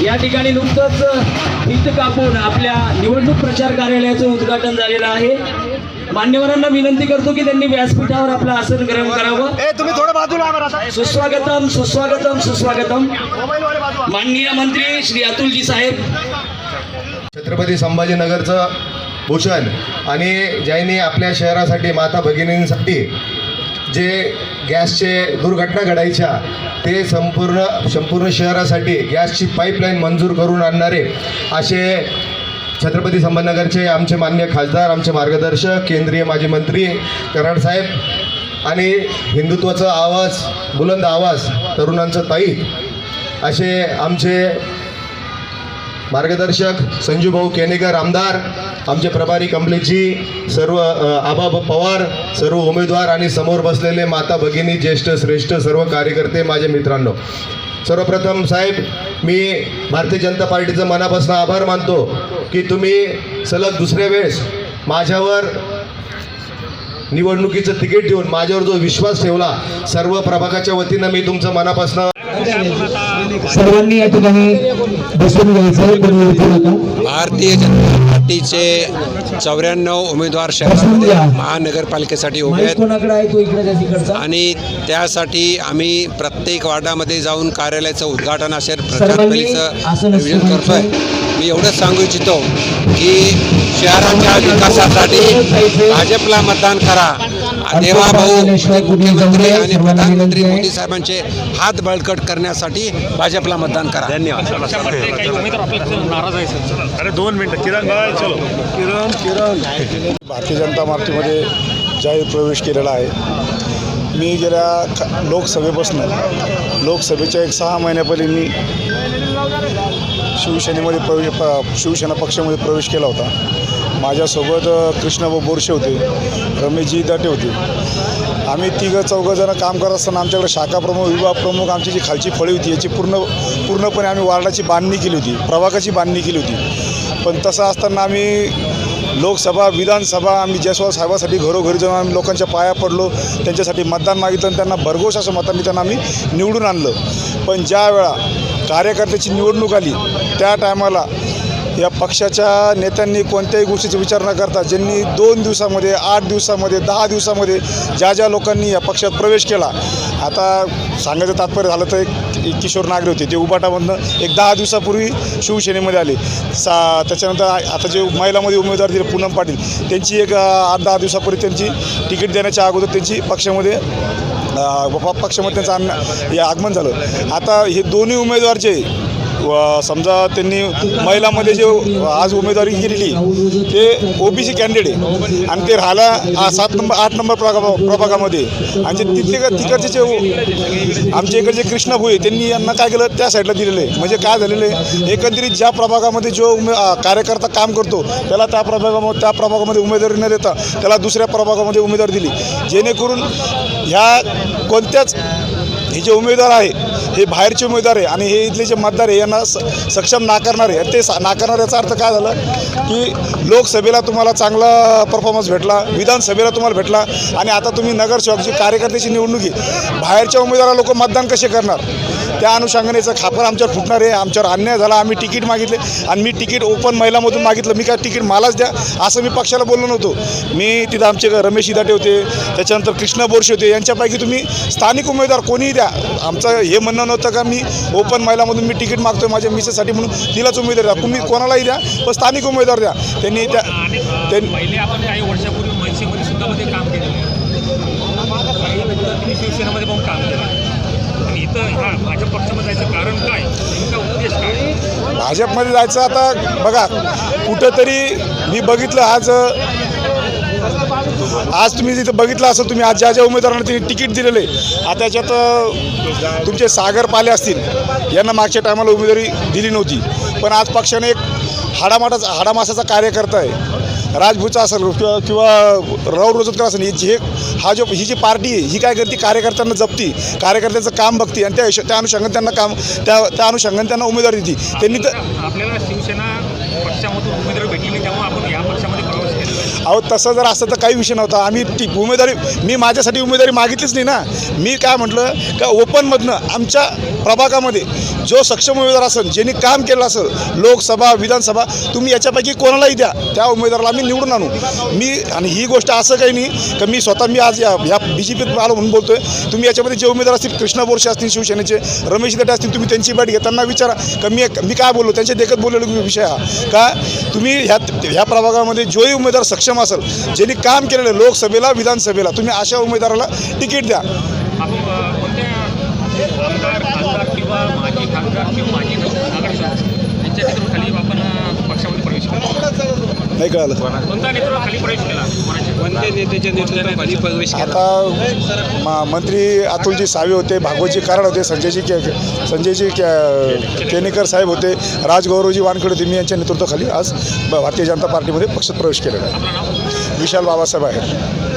या ठिकाणी नुकतंच भिंत कापून आपल्या निवडणूक प्रचार कार्यालयाचं उद्घाटन झालेलं आहे। मान्यवरांना विनंती करतो की त्यांनी व्यासपीठावर आपलं आसन ग्रहण करावं। तुम्ही थोडं बाजूला सुस्वागतम सुस्वागतम सुस्वागतम। माननीय मंत्री श्री अतुलजी साहेब, छत्रपती संभाजीनगरचं भूषण आणि ज्यांनी आपल्या शहरासाठी माता भगिनींसाठी जे गॅसचे दुर्घटना घडायच्या ते संपूर्ण शहरासाठी गॅसची पाईपलाईन मंजूर करून आणणारे असे छत्रपती संभाजीनगरचे आमचे मान्य खासदार, आमचे मार्गदर्शक, केंद्रीय माजी मंत्री कराड साहेब आणि हिंदुत्वाचा आवाज, बुलंद आवाज, तरुणांचं ताईत असे आमचे मार्गदर्शक संजूभाऊ केनेकर आमदार, आमचे प्रभारी कमलेशजी, सर्व आबा पवार, सर्व उमेदवार आणि समोर बसलेले माता भगिनी, ज्येष्ठ श्रेष्ठ सर्व कार्यकर्ते, माझे मित्रांनो, सर्वप्रथम साहेब मी भारतीय जनता पार्टीचं मनापासून आभार मानतो की तुम्ही सलग दुसऱ्या वेळेस माझ्यावर निवडणुकीचं तिकीट देऊन माझ्यावर जो विश्वास ठेवला, सर्व प्रभागाच्या वतीनं मी तुमचं मनापासून सर्वांनी या ठिकाणी बसून घ्यायचं। भारतीय जनता पार्टीचे 94 उमेदवार शहरामध्ये महानगरपालिकेसाठी उभे आहेत आणि त्यासाठी आम्ही प्रत्येक वार्डामध्ये जाऊन कार्यालयाचं उद्घाटन असेल प्रचार फेरीचं नियोजन करतोय। मी एवढंच सांगू इच्छितो की शहराच्या विकासासाठी भाजपला मतदान करा। देवाभाऊ मुख्यमंत्री आणि प्रधानमंत्री मोदी साहेबांचे हात बळकट करण्यासाठी भाजपला मतदान करा। धन्यवाद। अरे 2 मिनिटं किरण चलो किरण भारतीय जनता पार्टीमध्ये जाहीर प्रवेश केलेला आहे। मी गेल्या लोकसभेच्या 6 महिन्यापूर्वी मी शिवसेना पक्षामध्ये प्रवेश केला होता। माझ्यासोबत कृष्णाभाऊ बोरसे होते, रमेशजी दाटे होते। आम्ही 3-4 काम करत असताना आमच्याकडे शाखा प्रमुख, विभाग प्रमुख, आमची जी खालची फळी होती याची पूर्णपणे आम्ही वार्डाची बांधणी केली होती, प्रभागाची बांधणी केली होती। पण तसं असताना आम्ही लोकसभा, विधानसभा आम्ही जयस्वाल साहेबासाठी घरोघरी जाऊन आम्ही लोकांच्या पाया पडलो, त्यांच्यासाठी मतदान मागितलं आणि त्यांना भरघोस असं मतांनी त्यांना आम्ही निवडून आणलं। पण ज्या वेळा कार्यकर्त्याची निवडणूक आली त्या टायमाला या पक्षाच्या नेत्यांनी कोणत्याही गोष्टीचा विचार न करता ज्यांनी 2 दिवसामध्ये, 8 दिवसामध्ये, 10 दिवसामध्ये ज्या लोकांनी या पक्षात प्रवेश केला, आता सांगायचं तात्पर्य झालं तर एक किशोर नागरे होते, ते उबाटामधनं एक 10 दिवसापूर्वी शिवसेनेमध्ये आले। त्याच्यानंतर आता जे महिलामध्ये उमेदवार दिले पूनम पाटील, त्यांची एक 8-10 दिवसापूर्वी त्यांची तिकीट देण्याच्या अगोदर त्यांची पक्षामध्ये त्यांचं आगमन झालं। आता हे दोन्ही उमेदवार जे समजा त्यांनी महिलामध्ये जे आज उमेदवारी केलेली ते ओबीसी कॅन्डिडेट आहे आणि ते राहिला 8 नंबर प्रभागामध्ये आणि तिकडचे जे आमच्या इकडचे कृष्णाभाऊ आहे त्यांनी यांना काय केलं, त्या साईडला दिलेलं आहे। म्हणजे काय झालेलं आहे, एकंदरीत ज्या प्रभागामध्ये जो कार्यकर्ता काम करतो त्याला त्या प्रभागामध्ये उमेदवारी न देता त्याला दुसऱ्या प्रभागामध्ये उमेदवारी दिली, जेणेकरून ह्या कोणत्याच हे जे उमेदवार आहे हे बाहेरचे उमेदवार आहे आणि हे इथले जे मतदार आहे यांना सक्षम नाकारणारे, ते नाकारणाऱ्याचा अर्थ काय झाला की लोकसभेला तुम्हाला चांगला परफॉर्मन्स भेटला, विधानसभेला तुम्हाला भेटला आणि आता तुम्ही नगरसेवकची कार्यकर्त्याची निवडणुकी बाहेरच्या उमेदवाराला लोक मतदान कसे करणार, त्या अनुषंगानेचं खापर आमच्यावर फुटणार आहे। आमच्यावर अन्याय झाला, आम्ही तिकीट मागितले आणि मी तिकीट ओपन महिलामधून मागितलं, मी काय तिकीट मलाच द्या असं मी पक्षाला बोललो नव्हतो। मी तिथं आमचे रमेश दाटे होते, त्याच्यानंतर कृष्णा बोरसे होते, यांच्यापैकी तुम्ही स्थानिक उमेदवार कोणीही द्या, आमचं हे म्हणणं नव्हतं का मी ओपन महिलामधून मी तिकीट मागतोय माझ्या मिसेससाठी म्हणून तिलाच उमेदवार द्या, तुम्ही कोणालाही द्या पण स्थानिक उमेदवार द्या। त्यांनी आपण काही वर्षापूर्वी मनसेमध्ये सुद्धा काम केलेलं आहे, शिवसेनेमध्ये पण काम केलं आणि इथं भाजप पक्षामध्ये जायचं कारण काय, नेमका उद्देश काय भाजपमध्ये जायचं? आता बघा कुठंतरी मी बघितलं आज तुम्ही तिथं बघितलं असं तुम्ही आज ज्या उमेदवारांना तिने तिकीट दिलेलं आहे, आता याच्यात तुमचे सागर पाले असतील, यांना मागच्या टायमाला उमेदवारी दिली नव्हती, पण आज पक्षाने एक हाडामासाचा कार्यकर्ता आहे, राजभूचा असेल किंवा राव रोजगार असेल, ही जी पार्टी आहे ही काय करते, कार्यकर्त्यांना जपती, कार्यकर्त्यांचं काम बघती आणि त्या अनुषंगाने त्यांना त्या अनुषंगाने त्यांना उमेदवारी देते। त्यांनी तर आपल्याला शिवसेना पक्षामधून उमेदवारी भेटली त्यामुळे आपण या पक्षामध्ये प्रवेश केला। अहो तसं जर असतं तर काही विषय नव्हता. आम्ही ती उमेदवारी, मी माझ्यासाठी उमेदवारी मागितलीच नाही ना. मी काय म्हटलं का ओपनमधनं आमच्या प्रभागामध्ये जो सक्षम उमेदवार असेल, ज्यांनी काम केलं असेल, लोकसभा विधानसभा, तुम्ही याच्यापैकी कोणालाही द्या, त्या उमेदवाराला आम्ही निवडून आणू. मी आणि ही गोष्ट असं काही नाही का मी स्वतः मी आज या BJPत आलो म्हणून बोलतोय. तुम्ही याच्यामध्ये जे उमेदवार असतील, कृष्णा बोरसे असतील शिवसेनेचे, रमेश दटे असतील, तुम्ही त्यांची भेट घ्या, त्यांना विचारा का मी काय बोललो, त्यांच्या देखत बोललेलो विषय हा का तुम्ही ह्या प्रभागामध्ये जोही उमेदवार सक्षम असेल, ज्यांनी काम केलेलं लोकसभेला विधानसभेला, तुम्ही अशा उमेदवाराला तिकीट द्या. आपण कोणत्या आमदार खासदार किंवा माजी खासदार किंवा माजी नगरसेवक यांच्या नेतृत्वाखाली आपण पक्षामध्ये प्रवेश केला? नाही कळालं. कोणत्या नेतृत्वाखाली प्रवेश केला? कोणत्या नेत्याच्या नेतृत्वाखाली प्रवेश केला? आता मंत्री अतुलजी सावे होते, भागवतजी कराड होते, संजयजी केनेकर साहेब होते, राजगौरवजी वानखेडे होते. मी यांच्या नेतृत्वाखाली आज भारतीय जनता पार्टीमध्ये पक्षात प्रवेश केलेला आहे. विशाल बाबासाहेब आहे.